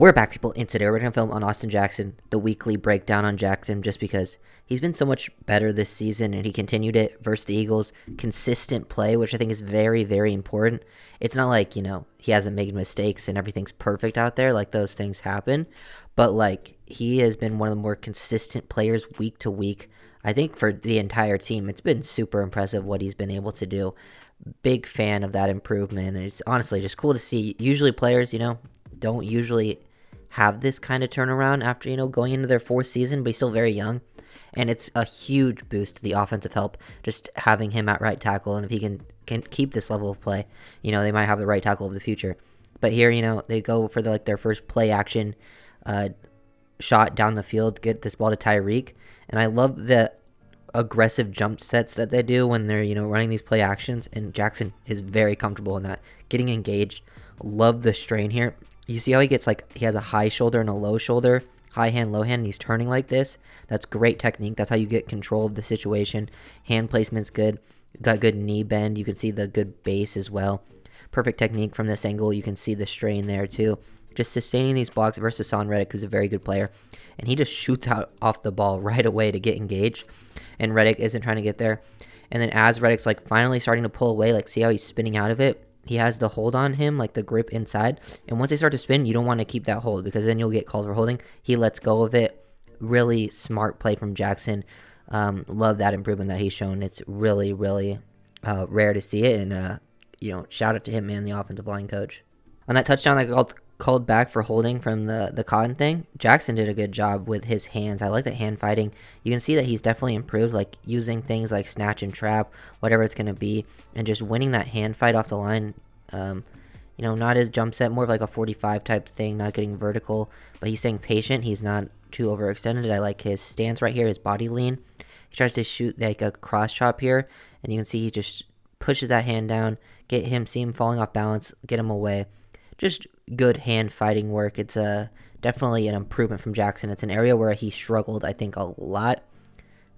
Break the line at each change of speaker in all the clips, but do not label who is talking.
We're back, people, and today we're going to film on Austin Jackson, the weekly breakdown on Jackson, just because he's been so much better this season, and he continued it versus the Eagles. Consistent play, which I think is very, very important. It's not like, he hasn't made mistakes and everything's perfect out there, like those things happen, but, he has been one of the more consistent players week to week. I think for the entire team, it's been super impressive what he's been able to do. Big fan of that improvement. It's honestly just cool to see. Usually players, don't usually have this kind of turnaround after, going into their fourth season, but he's still very young. And it's a huge boost to the offensive help just having him at right tackle. And if he can keep this level of play, they might have the right tackle of the future. But here, they go for their first play action shot down the field, get this ball to Tyreek. And I love the aggressive jump sets that they do when they're, running these play actions. And Jackson is very comfortable in that. Getting engaged. Love the strain here. You see how he gets he has a high shoulder and a low shoulder, high hand, low hand, and he's turning like this. That's great technique. That's how you get control of the situation. Hand placement's good. Got good knee bend. You can see the good base as well. Perfect technique from this angle. You can see the strain there too. Just sustaining these blocks versus Son Reddick, who's a very good player. And he just shoots out off the ball right away to get engaged. And Reddick isn't trying to get there. And then as Reddick's finally starting to pull away, see how he's spinning out of it? He has the hold on him, the grip inside. And once they start to spin, you don't want to keep that hold because then you'll get called for holding. He lets go of it. Really smart play from Jackson. Love that improvement that he's shown. It's really, really rare to see it. And, shout out to him, man, the offensive line coach. On that touchdown that got called back for holding from the Cotton thing, Jackson did a good job with his hands. I like that hand fighting. You can see that he's definitely improved, using things like snatch and trap, whatever it's going to be, and just winning that hand fight off the line. Not his jump set, more of a 45 type thing, not getting vertical, but he's staying patient. He's not too overextended. I like his stance right here, his body lean. He tries to shoot a cross chop here, and you can see he just pushes that hand down, see him falling off balance, get him away. Just good hand fighting work. It's definitely an improvement from Jackson. It's an area where he struggled, I think, a lot.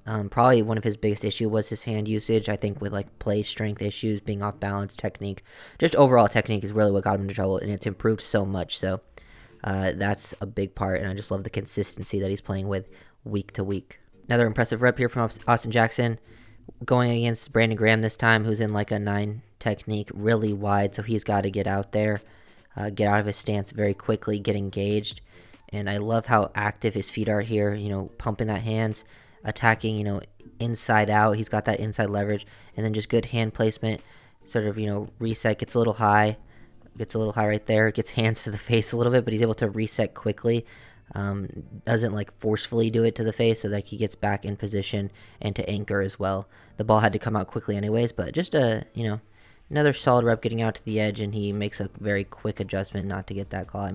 Probably one of his biggest issue was his hand usage. I think with play strength issues, being off balance, technique, just overall technique is really what got him into trouble, and it's improved so much. So that's a big part, and I just love the consistency that he's playing with week to week. Another impressive rep here from Austin Jackson, going against Brandon Graham this time, who's in a 9 technique, really wide, so he's got to get out there. Get out of his stance very quickly, get engaged. And I love how active his feet are here, pumping that hands, attacking, inside out. He's got that inside leverage. And then just good hand placement, sort of, reset, gets a little high right there. Gets hands to the face a little bit, but he's able to reset quickly. Doesn't forcefully do it to the face so that he gets back in position and to anchor as well. The ball had to come out quickly anyways, but just another solid rep getting out to the edge, and he makes a very quick adjustment not to get that call.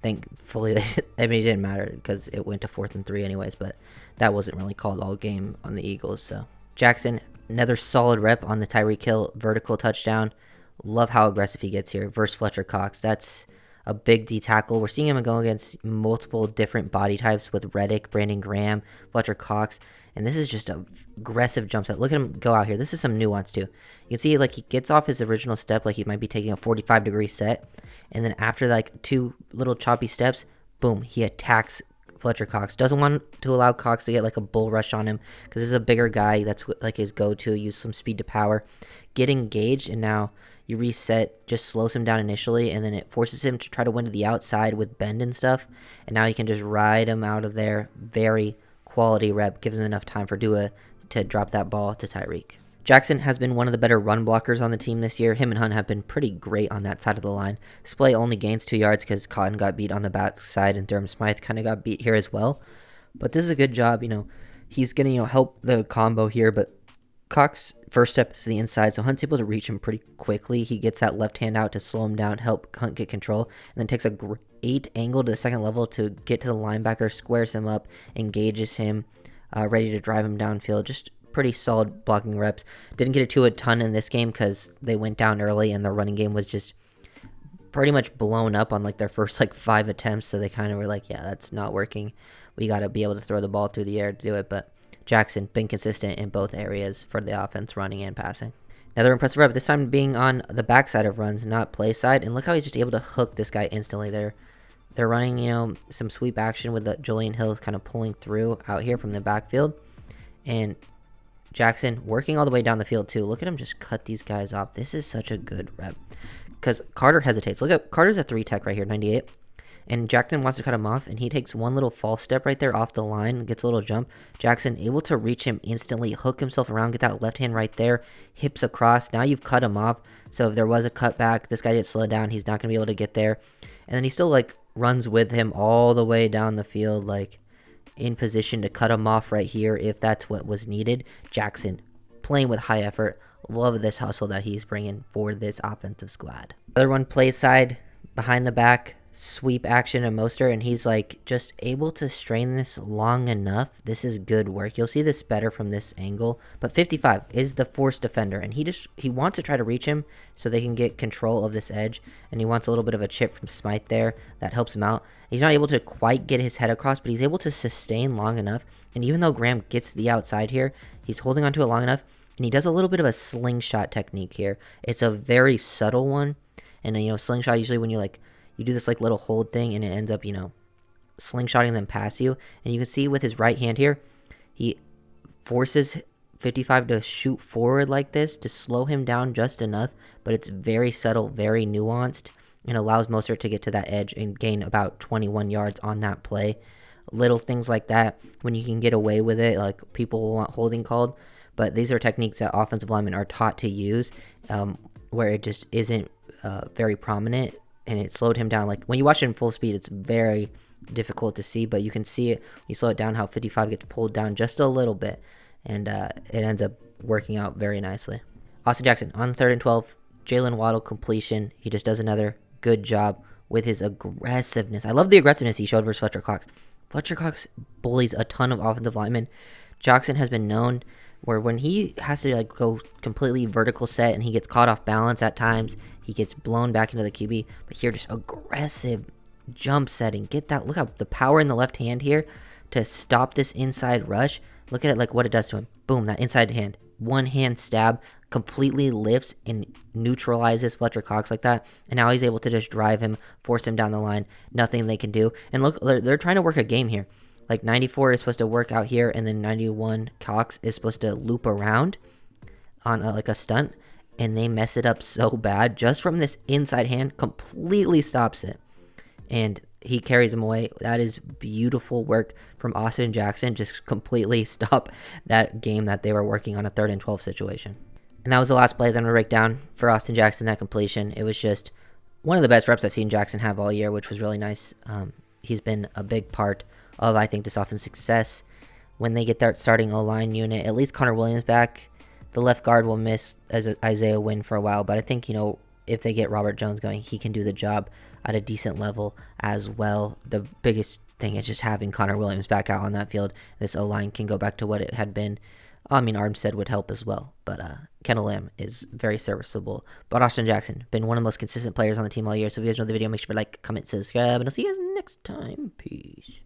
Thankfully, it didn't matter because it went to 4th and 3 anyways, but that wasn't really called all game on the Eagles. So Jackson, another solid rep on the Tyreek Hill vertical touchdown. Love how aggressive he gets here versus Fletcher Cox. That's a big D tackle. We're seeing him go against multiple different body types with Reddick, Brandon Graham, Fletcher Cox. And this is just an aggressive jump set. Look at him go out here. This is some nuance too. You can see he gets off his original step he might be taking a 45-degree set. And then after 2 little choppy steps, boom, he attacks Fletcher Cox. Doesn't want to allow Cox to get a bull rush on him because this is a bigger guy. That's his go-to. Use some speed to power. Get engaged, and now you reset, just slows him down initially, and then it forces him to try to win to the outside with bend and stuff. And now he can just ride him out of there. Very quality rep, gives him enough time for Dua to drop that ball to Tyreek. Jackson has been one of the better run blockers on the team this year. Him and Hunt have been pretty great on that side of the line. This play only gains 2 yards because Cotton got beat on the back side, and Durham Smythe kind of got beat here as well. But this is a good job. He's going to help the combo here, but Cox first step is to the inside, so Hunt's able to reach him pretty quickly. He gets that left hand out to slow him down, help Hunt get control, and then takes a great angle to the second level to get to the linebacker, squares him up, engages him, ready to drive him downfield. Just pretty solid blocking reps. Didn't get it to a ton in this game because they went down early and the running game was just pretty much blown up on their first 5 attempts, so they kind of were yeah, that's not working. We got to be able to throw the ball through the air to do it, but Jackson been consistent in both areas for the offense, running and passing. Another impressive rep, this time being on the backside of runs, not play side. And look how he's just able to hook this guy instantly there. They're running, some sweep action with the Julian Hill kind of pulling through out here from the backfield. And Jackson working all the way down the field too. Look at him just cut these guys off. This is such a good rep. Because Carter hesitates. Look at Carter's a 3 tech right here, 98. And Jackson wants to cut him off, and he takes one little false step right there off the line, gets a little jump. Jackson able to reach him instantly, hook himself around, get that left hand right there, hips across. Now you've cut him off. So if there was a cutback, this guy gets slowed down. He's not going to be able to get there. And then he still, runs with him all the way down the field, in position to cut him off right here if that's what was needed. Jackson playing with high effort. Love this hustle that he's bringing for this offensive squad. Other one plays side, behind the back, sweep action and Mostert, and he's just able to strain this long enough. This is good work. You'll see this better from this angle. But 55 is the force defender, and he wants to try to reach him so they can get control of this edge, and he wants a little bit of a chip from Smythe there that helps him out. He's not able to quite get his head across, but he's able to sustain long enough. And even though Graham gets the outside here, he's holding onto it long enough, and he does a little bit of a slingshot technique here. It's a very subtle one, and slingshot usually when you do this little hold thing and it ends up, slingshotting them past you. And you can see with his right hand here, he forces 55 to shoot forward like this to slow him down just enough, but it's very subtle, very nuanced, and allows Mostert to get to that edge and gain about 21 yards on that play. Little things like that, when you can get away with it, people want holding called, but these are techniques that offensive linemen are taught to use, where it just isn't very prominent. And it slowed him down. When you watch it in full speed, it's very difficult to see, but you can see it when you slow it down how 55 gets pulled down just a little bit, and it ends up working out very nicely. Austin Jackson on 3rd and 12, Jalen Waddle completion. He just does another good job with his aggressiveness. I love the aggressiveness he showed versus Fletcher Cox. Fletcher Cox bullies a ton of offensive linemen. Jackson has been known where when he has to go completely vertical set and he gets caught off balance at times, he gets blown back into the QB. But here, just aggressive jump setting. Get that. Look at the power in the left hand here to stop this inside rush. Look at it what it does to him. Boom, that inside hand. One hand stab completely lifts and neutralizes Fletcher Cox like that. And now he's able to just drive him, force him down the line. Nothing they can do. And look, they're trying to work a game here. 94 is supposed to work out here, and then 91 Cox is supposed to loop around on a stunt. And they mess it up so bad. Just from this inside hand, completely stops it. And he carries him away. That is beautiful work from Austin Jackson. Just completely stop that game that they were working on a 3rd and 12 situation. And that was the last play that I'm going to break down for Austin Jackson, that completion. It was just one of the best reps I've seen Jackson have all year, which was really nice. He's been a big part of, I think, this offense's success. When they get that starting O-line unit, at least Connor Williams back, the left guard will miss as Isaiah Wynn for a while, but I think, if they get Robert Jones going, he can do the job at a decent level as well. The biggest thing is just having Connor Williams back out on that field. This O-line can go back to what it had been. Armstead would help as well, but Kendall Lamb is very serviceable. But Austin Jackson, been one of the most consistent players on the team all year. So if you guys enjoyed the video, make sure to like, comment, subscribe, and I'll see you guys next time. Peace.